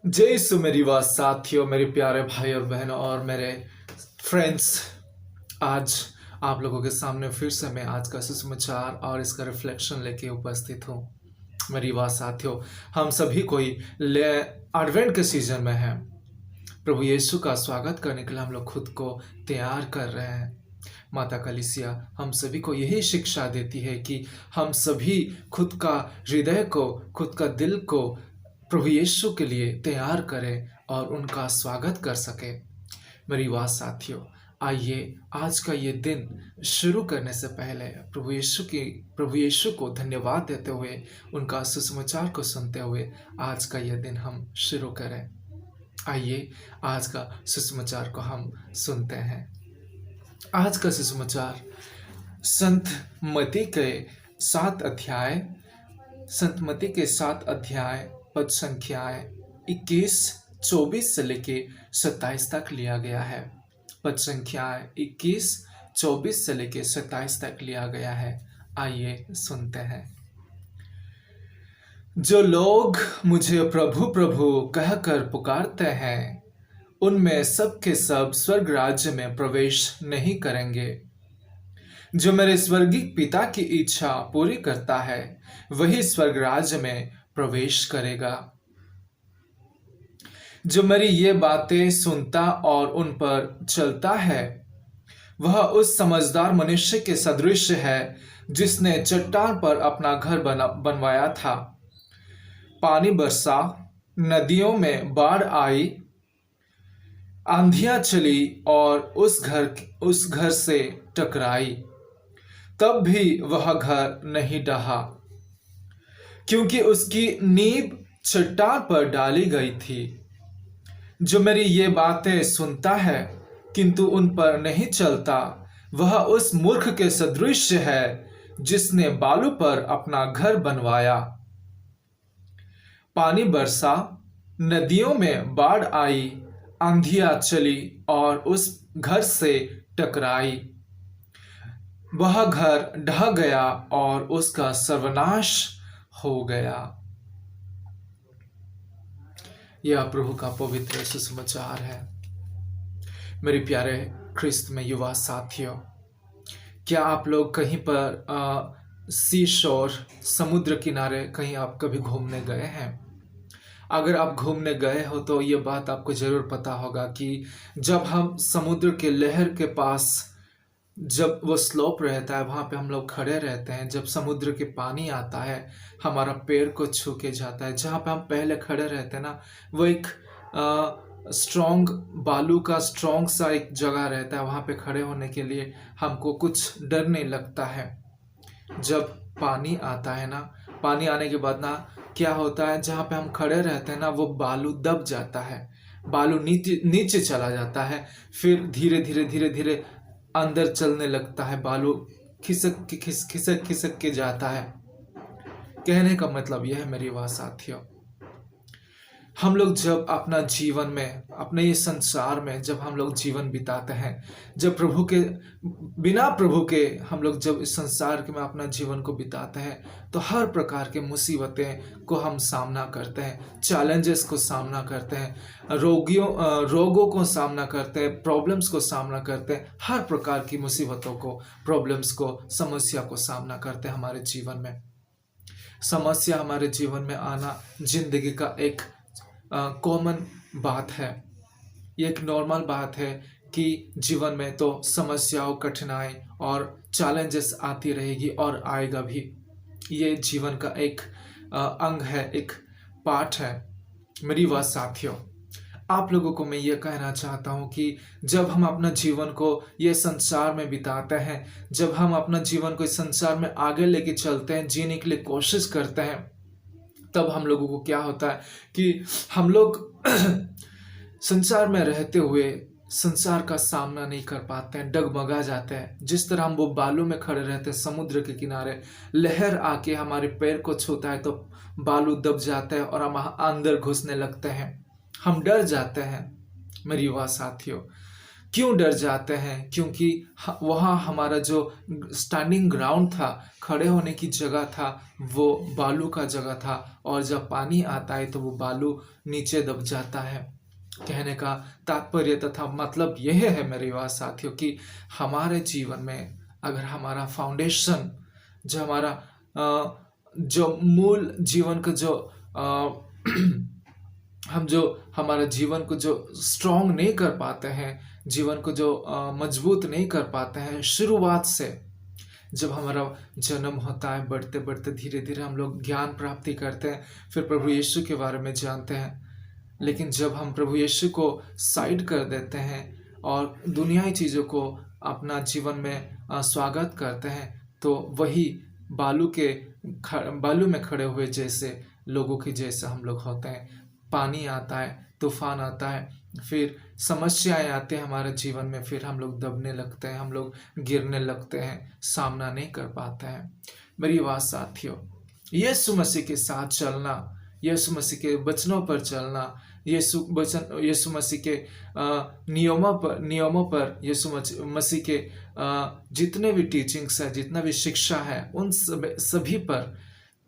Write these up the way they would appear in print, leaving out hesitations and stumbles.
जय यीशु मेरी बात साथियों, मेरे प्यारे भाई और बहनों और मेरे फ्रेंड्स। आज आप लोगों के सामने फिर से मैं आज का सुसमाचार और इसका रिफ्लेक्शन लेके उपस्थित हूँ। मेरी बात साथियों, हम सभी कोई ले एडवेंट के सीजन में हैं। प्रभु यीशु का स्वागत करने के लिए हम लोग खुद को तैयार कर रहे हैं। माता कलीसिया हम सभी को यही शिक्षा देती है कि हम सभी खुद का हृदय को, खुद का दिल को प्रभु यीशु के लिए तैयार करें और उनका स्वागत कर सके। मेरी बात साथियों, आइए आज का ये दिन शुरू करने से पहले प्रभु यीशु को धन्यवाद देते हुए, उनका सुसमाचार को सुनते हुए आज का यह दिन हम शुरू करें। आइए आज का सुसमाचार को हम सुनते हैं। आज का सुसमाचार संत मती के 7 अध्याय पद संख्याएं 21, 24 से लेके 27 तक लिया गया है। पद संख्याएं 21, 24 से लेके 27 तक लिया गया है। आइए सुनते हैं। जो लोग मुझे प्रभु प्रभु कहकर पुकारते हैं, उनमें सब के सब स्वर्ग राज्य में प्रवेश नहीं करेंगे। जो मेरे स्वर्गीय पिता की इच्छा पूरी करता है, वही स्वर्ग राज्य में प्रवेश करेगा। जो मेरी ये बातें सुनता और उन पर चलता है, वह उस समझदार मनुष्य के सदृश है जिसने चट्टान पर अपना घर बनवाया था। पानी बरसा, नदियों में बाढ़ आई, आंधियां चली और उस घर से टकराई, तब भी वह घर नहीं ढहा, क्योंकि उसकी नींव चट्टान पर डाली गई थी। जो मेरी ये बातें सुनता है किंतु उन पर नहीं चलता, वह उस मूर्ख के सदृश है जिसने बालू पर अपना घर बनवाया। पानी बरसा, नदियों में बाढ़ आई, आंधियां चली और उस घर से टकराई, वह घर ढह गया और उसका सर्वनाश हो गया। यह प्रभु का पवित्र सुसमाचार है। मेरे प्यारे ख्रिस्त में युवा साथियों, क्या आप लोग कहीं पर सी शोर, समुद्र किनारे कहीं आप कभी घूमने गए हैं? अगर आप घूमने गए हो तो ये बात आपको जरूर पता होगा कि जब हम समुद्र के लहर के पास, जब वो स्लोप रहता है, वहाँ पे हम लोग खड़े रहते हैं, जब समुद्र के पानी आता है, हमारा पैर को छू के जाता है। जहाँ पे हम पहले खड़े रहते हैं ना, वो एक स्ट्रॉन्ग बालू का स्ट्रॉन्ग सा एक जगह रहता है। वहाँ पे खड़े होने के लिए हमको कुछ डर नहीं लगता है। जब पानी आता है ना, पानी आने के बाद ना क्या होता है, जहाँ पे हम खड़े रहते हैं ना, वो बालू दब जाता है, बालू नीचे चला जाता है, फिर धीरे धीरे धीरे धीरे अंदर चलने लगता है, बालू खिसक के जाता है। कहने का मतलब यह है मेरी बात साथियों, हम लोग जब अपना जीवन में, अपने इस संसार में जब हम लोग जीवन बिताते हैं, जब बिना प्रभु के हम लोग जब इस संसार में अपना जीवन को बिताते हैं, तो हर प्रकार के मुसीबतें को हम सामना करते हैं, चैलेंजेस को सामना करते हैं, रोगों को सामना करते हैं, प्रॉब्लम्स को सामना करते हैं, हर प्रकार की मुसीबतों को, प्रॉब्लम्स को, समस्या को सामना करते हैं। हमारे जीवन में समस्या, हमारे जीवन में आना जिंदगी का एक कॉमन बात है। ये एक नॉर्मल बात है कि जीवन में तो समस्याओं, कठिनाई और चैलेंजेस आती रहेगी और आएगा भी। ये जीवन का एक अंग है, एक पार्ट है। मेरी बात साथियों, आप लोगों को मैं ये कहना चाहता हूँ कि जब हम अपना जीवन को ये संसार में बिताते हैं, जब हम अपना जीवन को इस संसार में आगे लेके चलते हैं, जीने के लिए कोशिश करते हैं, तब हम लोगों को क्या होता है कि हम लोग संसार में रहते हुए संसार का सामना नहीं कर पाते हैं, डगमगा जाते हैं। जिस तरह हम वो बालू में खड़े रहते हैं समुद्र के किनारे, लहर आके हमारे पैर को छूता है तो बालू दब जाता है और हम अंदर घुसने लगते हैं, हम डर जाते हैं। मेरी युवा साथियों, क्यों डर जाते हैं? क्योंकि वहाँ हमारा जो स्टैंडिंग ग्राउंड था, खड़े होने की जगह था, वो बालू का जगह था, और जब पानी आता है तो वो बालू नीचे दब जाता है। कहने का तात्पर्य तथा मतलब यह है मेरे युवा साथियों कि हमारे जीवन में अगर हमारा फाउंडेशन, जो हमारा जो मूल जीवन का जो हम जो हमारे जीवन को जो स्ट्रांग नहीं कर पाते हैं, जीवन को जो मजबूत नहीं कर पाते हैं शुरुआत से, जब हमारा जन्म होता है, बढ़ते बढ़ते धीरे धीरे हम लोग ज्ञान प्राप्ति करते हैं, फिर प्रभु यीशु के बारे में जानते हैं। लेकिन जब हम प्रभु यीशु को साइड कर देते हैं और दुनियाई चीज़ों को अपना जीवन में स्वागत करते हैं, तो वही बालू में खड़े हुए जैसे लोगों के जैसे हम लोग होते हैं। पानी आता है, तूफान आता है, फिर समस्याएं आती हैं हमारे जीवन में, फिर हम लोग दबने लगते हैं, हम लोग गिरने लगते हैं, सामना नहीं कर पाते हैं। मेरी बात साथियों, यीशु मसीह के साथ चलना, यीशु मसीह के वचनों पर चलना, यीशु मसीह के नियमों पर यीशु मसीह के जितने भी टीचिंग्स है, जितना भी शिक्षा है, उन सभी पर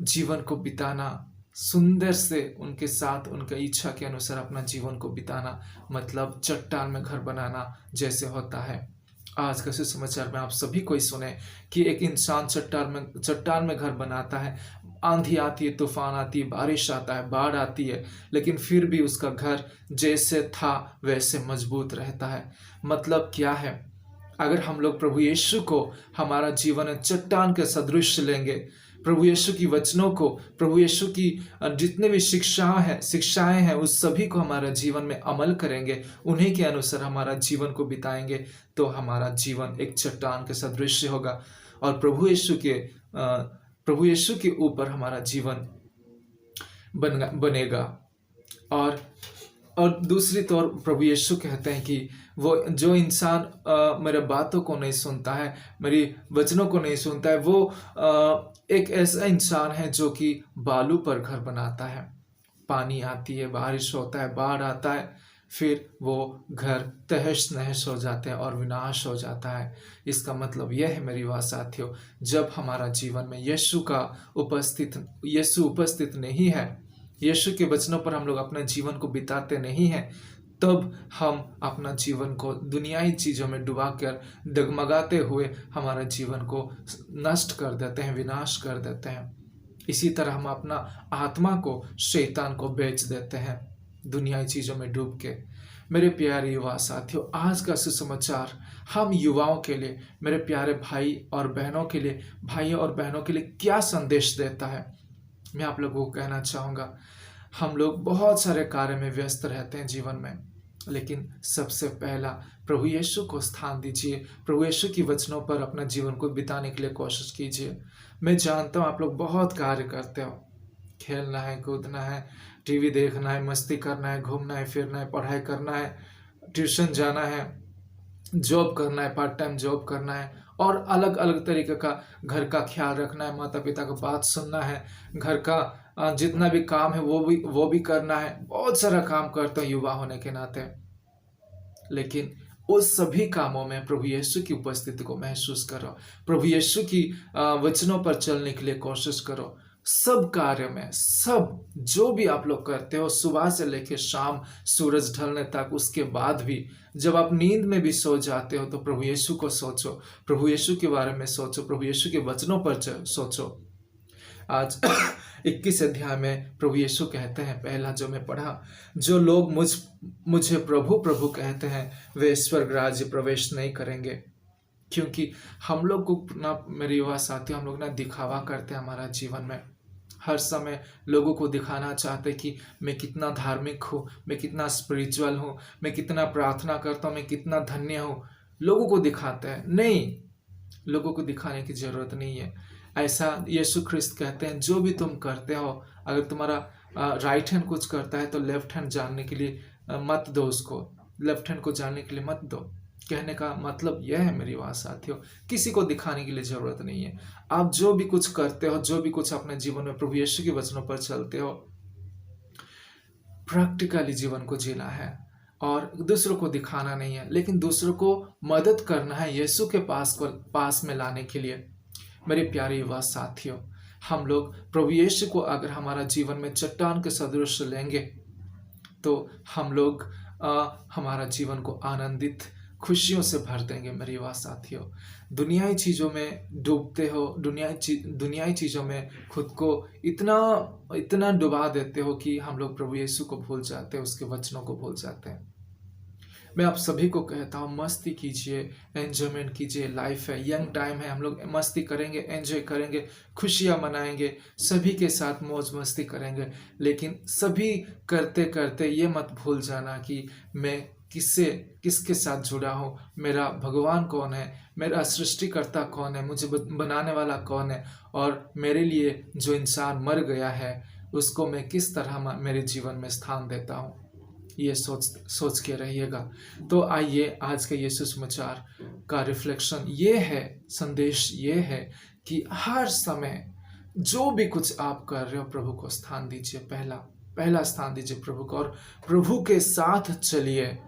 जीवन को बिताना, सुंदर से उनके साथ उनका इच्छा के अनुसार अपना जीवन को बिताना, मतलब चट्टान में घर बनाना जैसे होता है। आज का सुसमाचार में आप सभी कोई सुने कि एक इंसान चट्टान में घर बनाता है, आंधी आती है, तूफान आती है, बारिश आता है, बाढ़ आती है, लेकिन फिर भी उसका घर जैसे था वैसे मजबूत रहता है। मतलब क्या है? अगर हम लोग प्रभु यीशु को हमारा जीवन चट्टान के सदृश लेंगे, प्रभु यीशु की वचनों को, प्रभु यीशु की जितने भी शिक्षाएं हैं उस सभी को हमारा जीवन में अमल करेंगे, उन्हीं के अनुसार हमारा जीवन को बिताएंगे, तो हमारा जीवन एक चट्टान के सदृश होगा और प्रभु यीशु के ऊपर हमारा जीवन बनेगा। और दूसरी तौर प्रभु यीशु कहते हैं कि वो जो इंसान मेरे बातों को नहीं सुनता है, मेरी वचनों को नहीं सुनता है, वो एक ऐसा इंसान है जो कि बालू पर घर बनाता है। पानी आती है, बारिश होता है, बाढ़ आता है, फिर वो घर तहस नहस हो जाते हैं और विनाश हो जाता है। इसका मतलब यह है मेरी बात साथियों, जब हमारा जीवन में यीशु उपस्थित नहीं है, यीशु के वचनों पर हम लोग अपने जीवन को बिताते नहीं हैं, तब हम अपना जीवन को दुनियाई चीज़ों में डुबाकर डगमगाते हुए हमारा जीवन को नष्ट कर देते हैं, विनाश कर देते हैं। इसी तरह हम अपना आत्मा को शैतान को बेच देते हैं दुनियाई चीज़ों में डूब के। मेरे प्यारे युवा साथियों, आज का सुसमाचार हम युवाओं के लिए, मेरे प्यारे भाइयों और बहनों के लिए क्या संदेश देता है? मैं आप लोगों को कहना चाहूँगा, हम लोग बहुत सारे कार्य में व्यस्त रहते हैं जीवन में, लेकिन सबसे पहला प्रभु यीशु को स्थान दीजिए, प्रभु यीशु की वचनों पर अपना जीवन को बिताने के लिए कोशिश कीजिए। मैं जानता हूँ आप लोग बहुत कार्य करते हो, खेलना है, कूदना है, टीवी देखना है, मस्ती करना है, घूमना है, फिरना है, पढ़ाई करना है, ट्यूशन जाना है, जॉब करना है, पार्ट टाइम जॉब करना है, और अलग अलग तरीके का घर का ख्याल रखना है, माता पिता का बात सुनना है, घर का जितना भी काम है वो भी करना है। बहुत सारा काम करते हैं युवा होने के नाते, लेकिन उस सभी कामों में प्रभु यीशु की उपस्थिति को महसूस करो, प्रभु यीशु की वचनों पर चलने के लिए कोशिश करो। सब कार्य में, सब जो भी आप लोग करते हो, सुबह से लेकर शाम सूरज ढलने तक, उसके बाद भी जब आप नींद में भी सो जाते हो तो प्रभु यीशु को सोचो, प्रभु यीशु के बारे में सोचो, प्रभु यीशु के वचनों पर सोचो। आज 21 अध्याय में प्रभु यीशु कहते हैं, पहला जो मैं पढ़ा, जो लोग मुझे प्रभु प्रभु कहते हैं वे स्वर्ग राज्य प्रवेश नहीं करेंगे। क्योंकि हम लोग को ना, मेरे युवा साथियों, हम लोग ना दिखावा करते हैं हमारा जीवन में, हर समय लोगों को दिखाना चाहते कि मैं कितना धार्मिक हूँ, मैं कितना स्पिरिचुअल हूँ, मैं कितना प्रार्थना करता हूँ, मैं कितना धन्य हूँ। लोगों को दिखाते हैं, नहीं, लोगों को दिखाने की जरूरत नहीं है। ऐसा यीशु ख्रिस्त कहते हैं, जो भी तुम करते हो, अगर तुम्हारा राइट हैंड कुछ करता है तो लेफ्ट हैंड जानने के लिए मत दो उसको, लेफ्ट हैंड को जानने के लिए मत दो। कहने का मतलब यह है मेरी बात साथियों, किसी को दिखाने के लिए जरूरत नहीं है। आप जो भी कुछ करते हो, जो भी कुछ अपने जीवन में प्रभु यीशु के वचनों पर चलते हो, प्रैक्टिकली जीवन को जीना है और दूसरों को दिखाना नहीं है, लेकिन दूसरों को मदद करना है यीशु के पास में लाने के लिए। मेरे प्यारे युवा साथियों, हम लोग प्रभु यीशु को अगर हमारा जीवन में चट्टान के सदृश लेंगे, तो हम लोग हमारा जीवन को आनंदित खुशियों से भर देंगे। मेरे युवा साथियों, दुनियाई चीज़ों में डूबते हो, दुनियाई चीज़ों में खुद को इतना इतना डुबा देते हो कि हम लोग प्रभु यीशु को भूल जाते हैं, उसके वचनों को भूल जाते हैं। मैं आप सभी को कहता हूँ, मस्ती कीजिए, एंजॉयमेंट कीजिए। लाइफ है, यंग टाइम है, हम लोग मस्ती करेंगे, एंजॉय करेंगे, खुशियाँ मनाएंगे, सभी के साथ मौज मस्ती करेंगे। लेकिन सभी करते करते ये मत भूल जाना कि मैं किसके साथ जुड़ा हूँ, मेरा भगवान कौन है, मेरा सृष्टिकर्ता कौन है, मुझे बनाने वाला कौन है, और मेरे लिए जो इंसान मर गया है उसको मैं किस तरह मेरे जीवन में स्थान देता हूँ। ये सोच के रहिएगा। तो आइए, आज के यीशु समाचार का रिफ्लेक्शन ये है, संदेश ये है कि हर समय जो भी कुछ आप कर रहे हो, प्रभु को स्थान दीजिए। पहला स्थान दीजिए प्रभु को, और प्रभु के साथ चलिए।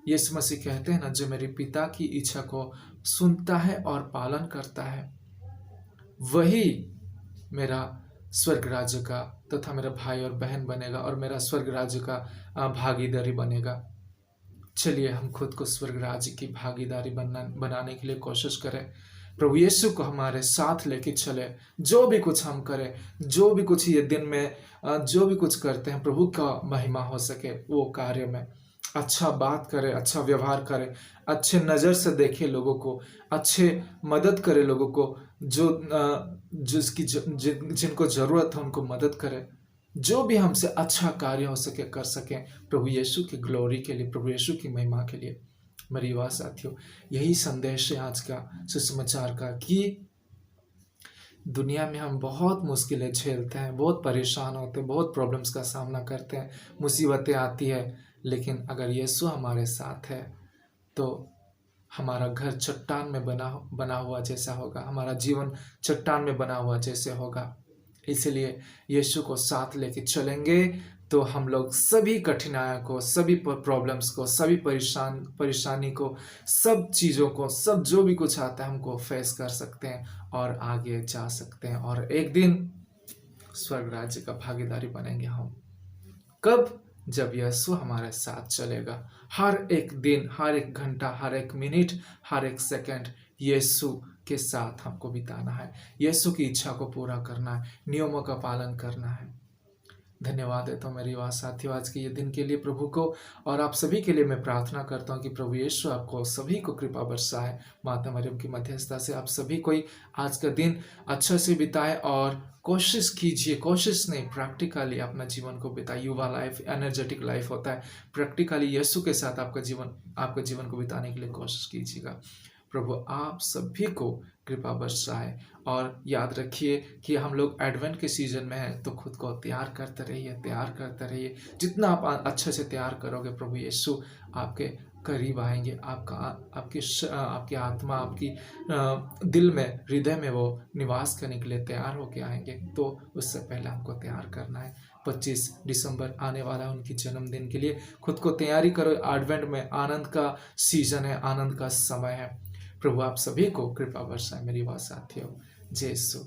यीशु मसीह कहते हैं ना, जो मेरे पिता की इच्छा को सुनता है और पालन करता है, वही मेरा स्वर्ग राज्य का तथा मेरा भाई और बहन बनेगा, और मेरा स्वर्ग राज्य का भागीदारी बनेगा। चलिए हम खुद को स्वर्ग राज्य की भागीदारी बनाने के लिए कोशिश करें। प्रभु यीशु को हमारे साथ लेके चले। जो भी कुछ हम करें, जो भी कुछ ये दिन में जो भी कुछ करते हैं, प्रभु का महिमा हो सके वो कार्य में। अच्छा बात करे, अच्छा व्यवहार करे, अच्छे नज़र से देखे लोगों को, अच्छे मदद करे लोगों को, जिनको ज़रूरत है उनको मदद करे। जो भी हमसे अच्छा कार्य हो सके कर सकें, प्रभु यीशु की ग्लोरी के लिए, प्रभु यीशु की महिमा के लिए। मेरे युवा साथियों, यही संदेश है आज का सुसमाचार का, कि दुनिया में हम बहुत मुश्किलें झेलते हैं, बहुत परेशान होते हैं, बहुत प्रॉब्लम्स का सामना करते हैं, मुसीबतें आती है, लेकिन अगर यीशु हमारे साथ है तो हमारा घर चट्टान में बना हुआ जैसा होगा, हमारा जीवन चट्टान में बना हुआ जैसे होगा। इसलिए यीशु को साथ लेके चलेंगे तो हम लोग सभी कठिनाइयों को, सभी प्रॉब्लम्स को, सभी परेशानी को, सब चीज़ों को, सब जो भी कुछ आता है हमको फेस कर सकते हैं और आगे जा सकते हैं, और एक दिन स्वर्ग राज्य का भागीदारी बनेंगे हम। कब? जब यीशु हमारे साथ चलेगा। हर एक दिन, हर एक घंटा, हर एक मिनट, हर एक सेकंड यीशु के साथ हमको बिताना है, यीशु की इच्छा को पूरा करना है, नियमों का पालन करना है। धन्यवाद देता हूँ मेरे युवा साथियों आज के ये दिन के लिए प्रभु को, और आप सभी के लिए मैं प्रार्थना करता हूँ कि प्रभु यीशु आपको सभी को कृपा बरसाए। माता मरियम की मध्यस्थता से आप सभी कोई आज का दिन अच्छा से बिताए, और कोशिश कीजिए, कोशिश नहीं, प्रैक्टिकली अपना जीवन को बिताए। युवा लाइफ एनर्जेटिक लाइफ होता है, प्रैक्टिकली यीशु के साथ आपका जीवन को बिताने के लिए कोशिश कीजिएगा। प्रभु आप सभी को कृपा बरसाए, और याद रखिए कि हम लोग एडवेंट के सीजन में हैं, तो खुद को तैयार करते रहिए। जितना आप अच्छे से तैयार करोगे, प्रभु यीशु आपके करीब आएंगे, आपकी आत्मा, आपकी दिल में, हृदय में वो निवास करने के लिए तैयार होके आएंगे। तो उससे पहले हमको तैयार करना है। 25 दिसंबर आने वाला है उनकी जन्मदिन के लिए, खुद को तैयारी करो। एडवेंट में आनंद का सीजन है, आनंद का समय है। प्रभु आप सभी को कृपा बरसाए मेरी बात साथियों। जय यीशु।